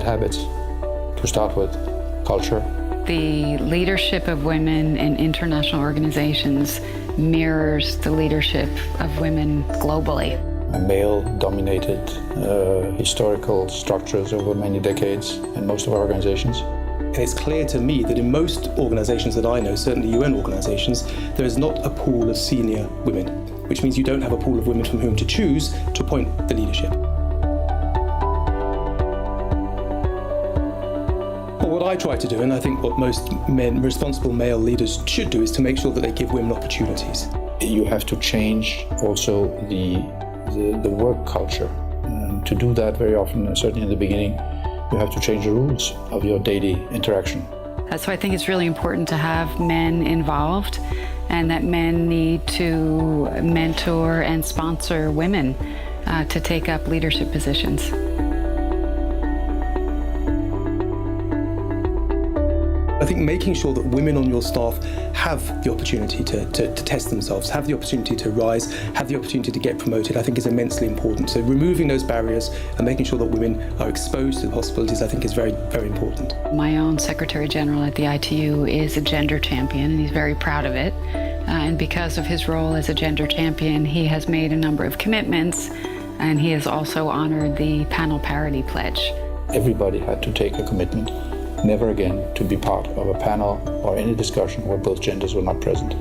habits. To start with, culture. The leadership of women in international organizations mirrors the leadership of women globally. Male-dominated historical structures over many decades in most of our organizations. And it's clear to me that in most organizations that I know, certainly UN organizations, there is not a pool of senior women, which means you don't have a pool of women from whom to choose to appoint the leadership. But what I try to do, and I think what most responsible male leaders should do, is to make sure that they give women opportunities. You have to change also the work culture. To do that very often, certainly in the beginning, you have to change the rules of your daily interaction. That's why I think it's really important to have men involved, and that men need to mentor and sponsor women to take up leadership positions. I think making sure that women on your staff have the opportunity to test themselves, have the opportunity to rise, have the opportunity to get promoted, I think is immensely important. So removing those barriers and making sure that women are exposed to the possibilities, I think is very, very important. My own Secretary General at the ITU is a gender champion, and he's very proud of it. And because of his role as a gender champion, he has made a number of commitments, and he has also honored the panel parity pledge. Everybody had to take a commitment never again to be part of a panel or any discussion where both genders were not present.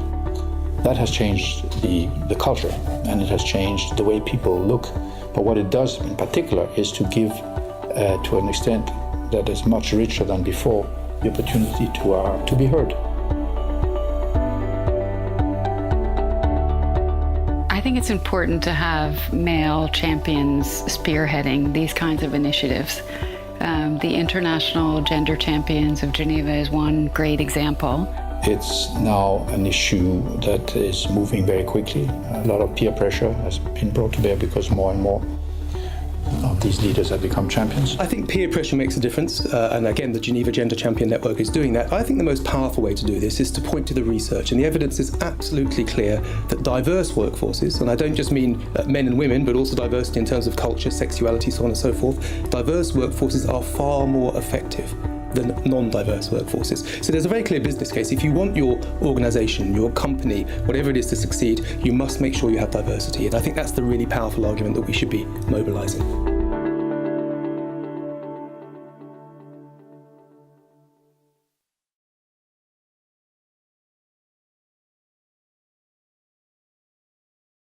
That has changed the culture, and it has changed the way people look. But what it does in particular is to give, to an extent that is much richer than before, the opportunity to be heard. I think it's important to have male champions spearheading these kinds of initiatives. The International Gender Champions of Geneva is one great example. It's now an issue that is moving very quickly. A lot of peer pressure has been brought to bear because more and more of these leaders have become champions. I think peer pressure makes a difference, and again, the Geneva Gender Champion Network is doing that. I think the most powerful way to do this is to point to the research, and the evidence is absolutely clear that diverse workforces, and I don't just mean men and women, but also diversity in terms of culture, sexuality, so on and so forth, diverse workforces are far more effective than non-diverse workforces. So there's a very clear business case. If you want your organisation, your company, whatever it is to succeed, you must make sure you have diversity. And I think that's the really powerful argument that we should be mobilising.